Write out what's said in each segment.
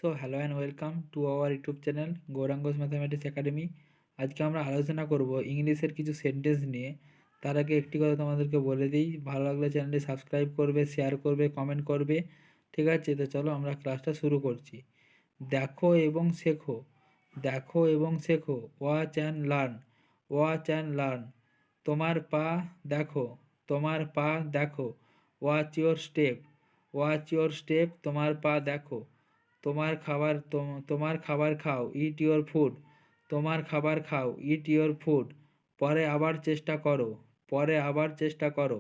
So hello and welcome to our YouTube channel Gaurang's mathematics academy. আজকে আমরা আলোচনা করব ইংলিশের কিছু সেন্টেন্স নিয়ে। তার আগে একটি কথা তোমাদেরকে বলে দিই, ভালো লাগলে চ্যানেলটি সাবস্ক্রাইব করবে, শেয়ার করবে, কমেন্ট করবে। ঠিক আছে, তো চলো আমরা ক্লাসটা শুরু করছি। দেখো এবং শেখো, দেখো এবং শেখো, watch and learn, watch and learn. তোমার পা দেখো, তোমার পা দেখো, watch your step, watch your step, তোমার পা দেখো। তোমার খাবার খাও, ইট ইয়োর ফুড, তোমার খাবার খাও, ইট ইয়োর ফুড। পরে আবার চেষ্টা করো, পরে আবার চেষ্টা করো।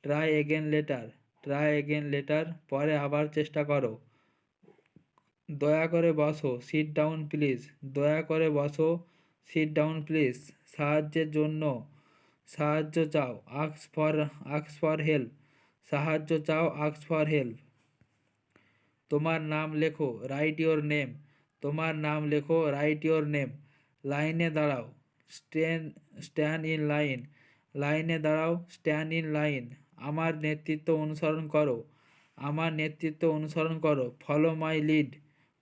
Try again letter, try again letter, পরে আবার চেষ্টা করো। দয়া করে বসো, সিট ডাউন প্লিজ, দয়া করে বসো, সিট ডাউন প্লিজ। সাহায্যের জন্য সাহায্য চাও, আক্স ফর হেল্প, সাহায্য চাও, আক্স ফর হেল্প। তোমার নাম লেখো, রাইট ইয়োর নেম, তোমার নাম লেখো, রাইট ইয়োর নেম। লাইনে দাঁড়াও, স্ট্যান্ড ইন লাইন, লাইনে দাঁড়াও, স্ট্যান্ড ইন লাইন। আমার নেতৃত্ব অনুসরণ করো, আমার নেতৃত্ব অনুসরণ করো। Follow my lead,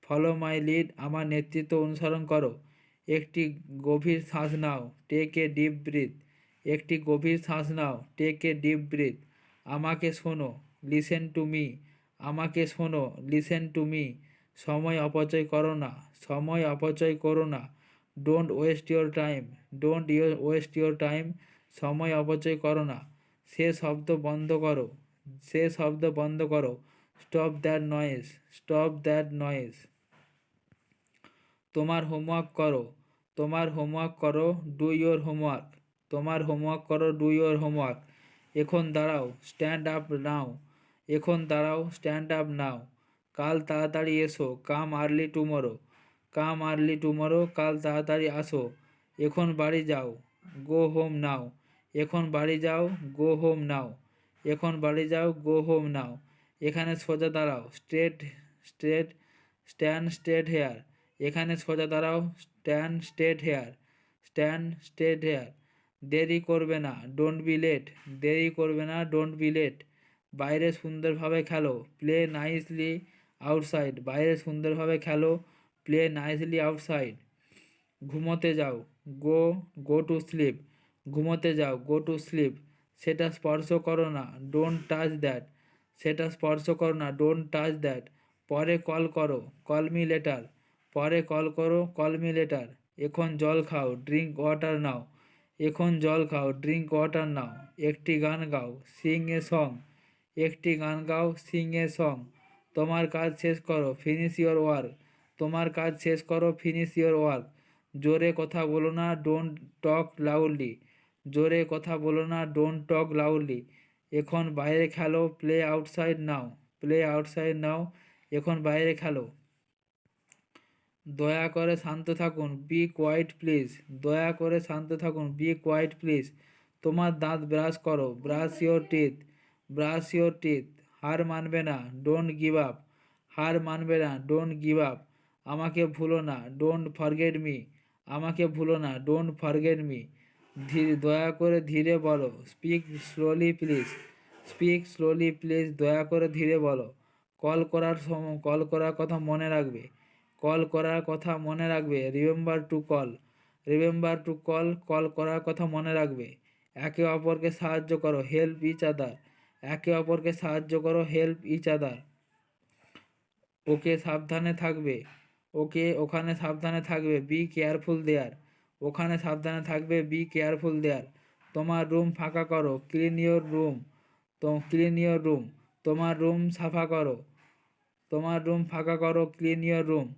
follow my lead, আমার নেতৃত্ব অনুসরণ করো। একটি গভীর শ্বাস নাও, টেক এ ডিপ ব্রিথ, একটি গভীর শ্বাস নাও, টেক এ ডিপ ব্রিথ। আমাকে শোনো, লিসেন টু মি, আমাকে শোনো, লিসেন টু মি। সময় অপচয় করো না, সময় অপচয় করো না। Don't waste your time, don't waste your time, সময় অপচয় করো না। সে শব্দ বন্ধ করো, সে শব্দ বন্ধ করো। Stop that noise, stop that noise. তোমার হোমওয়ার্ক করো, তোমার হোমওয়ার্ক করো, ডু ইয়োর হোমওয়ার্ক, তোমার হোমওয়ার্ক করো, ডু ইয়োর হোমওয়ার্ক। এখন দাঁড়াও, স্ট্যান্ড আপ নাও, এখন দাঁড়াও, স্ট্যান্ড আপ নাও। কাল তাড়াতাড়ি এসো, come early tomorrow, come early tomorrow, কাল তাড়াতাড়ি আসো। এখন বাড়ি যাও, গো হোম নাও, এখন বাড়ি যাও, গো হোম নাও, এখন বাড়ি যাও, গো হোম নাও। এখানে সোজা দাঁড়াও, straight straight, stand straight here, এখানে সোজা দাঁড়াও, stand straight here, stand straight here. দেরি করবে না, ডোন্ট বি লেট, দেরি করবে না, ডোন্ট বি লেট। বাইরে সুন্দরভাবে খেলো, প্লে নাইসলি আউটসাইড, বাইরে সুন্দরভাবে খেলো, প্লে নাইসলি আউটসাইড। ঘুমোতে যাও, গো গো টু স্লিপ, ঘুমোতে যাও, গো টু স্লিপ। সেটা স্পর্শ করো না, ডোন্ট টাচ দ্যাট, সেটা স্পর্শ করো না, ডোন্ট টাচ দ্যাট। পরে কল করো, কল মি লেটার, পরে কল করো, কল মি লেটার। এখন জল খাও, ড্রিঙ্ক ওয়াটার নাও, এখন জল খাও, ড্রিঙ্ক ওয়াটার নাও। একটি গান গাও, সিং এ সং, একটি গান গাও, সিং এ সং। তোমার কাজ শেষ করো, ফিনিশ ইয়োর ওয়ার্ক, তোমার কাজ শেষ করো, ফিনিশ ইয়োর ওয়ার্ক। জোরে কথা বলো না, ডোন্ট টক লাউডলি, জোরে কথা বলো না, ডোন্ট টক লাউডলি। এখন বাইরে খেলো, প্লে আউটসাইড নাও, প্লে আউটসাইড নাও, এখন বাইরে খেলো। দয়া করে শান্ত থাকুন, বি কোয়াইট প্লিজ, দয়া করে শান্ত থাকুন, বি কোয়াইট প্লিজ। তোমার দাঁত ব্রাশ করো, brush your teeth, brush your teeth. হার মানবে না, ডোন্ট গিভ আপ, হার মানবে না, ডোন্ট গিভ আপ। আমাকে ভুলো না, ডোন্ট ফরগেট মি, আমাকে ভুলো না, ডোন্ট ফরগেট মি। দয়া করে ধীরে বলো, speak slowly please, speak slowly please, দয়া করে ধীরে বলো। কল করার কথা মনে রাখবে, কল করার কথা মনে রাখবে। Remember to call, remember to call, call করার কথা মনে রাখবে। একে অপরকে সাহায্য করো, হেল্প ইচ আদার, একে অপরকে সাহায্য করো, হেল্প ইচ আদার। ওকে সাবধানে থাকবে, ওকে ওখানে সাবধানে থাকবে, বি কেয়ারফুল দেয়ার, ওখানে সাবধানে থাকবে, বি কেয়ারফুল দেয়ার। তোমার রুম ফাঁকা করো, ক্লিন ইয়োর রুম, তো ক্লিন ইয়োর রুম, তোমার রুম সাফা করো, তোমার রুম ফাঁকা করো, ক্লিন ইয়োর রুম।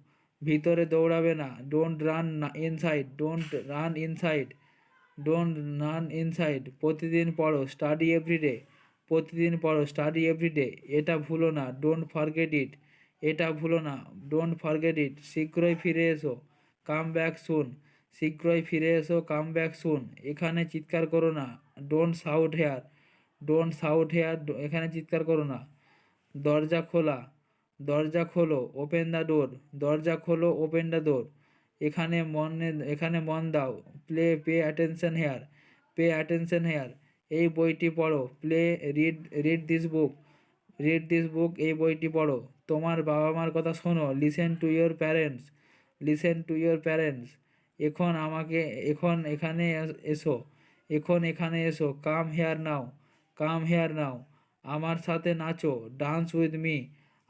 ভিতরে দৌড়াবে না, don't run inside, don't run inside, don't run inside. প্রতিদিন পড়ো, স্টাডি এভরিডে, প্রতিদিন পড়ো, স্টাডি এভরিডে। এটা ভুলো না, ডোন্ট ফরগেট ইট, এটা ভুলো না, ডোন্ট ফরগেট ইট। শীঘ্রই ফিরে এসো, কাম ব্যাক সুন, শীঘ্রই ফিরে এসো, কাম ব্যাক সুন। এখানে চিৎকার করো না, don't shout here, don't shout here, এখানে চিৎকার করো না। দরজা খোলা, দরজা খোলো, ওপেন দ্য ডোর, দরজা খোলো, ওপেন দ্য ডোর। এখানে মন দাও, pay attention here, pay attention here. এই বইটি পড়ো, read this book, read this book, এই বইটি পড়ো। তোমার বাবা মার কথা শোনো, listen to your parents, listen to your parents. এখন এখানে এসো, এখন এখানে এসো, come here now, come here নাও। আমার সাথে নাচো, ডান্স উইথ মি,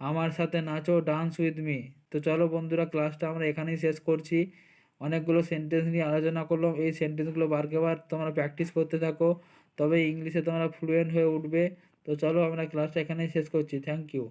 আমার সাথে নাচো, ডান্স উইথ মি। তো চলো বন্ধুরা, ক্লাসটা আমরা এখানেই শেষ করছি। অনেকগুলো সেন্টেন্স নিয়ে আলোচনা করলাম, এই সেন্টেন্সগুলো বারকে বার তোমরা প্র্যাকটিস করতে থাকো, তবে ইংলিশে তোমরা ফ্লুয়েন্ট হয়ে উঠবে। তো চলো আমরা ক্লাসটা এখানেই শেষ করছি। Thank you.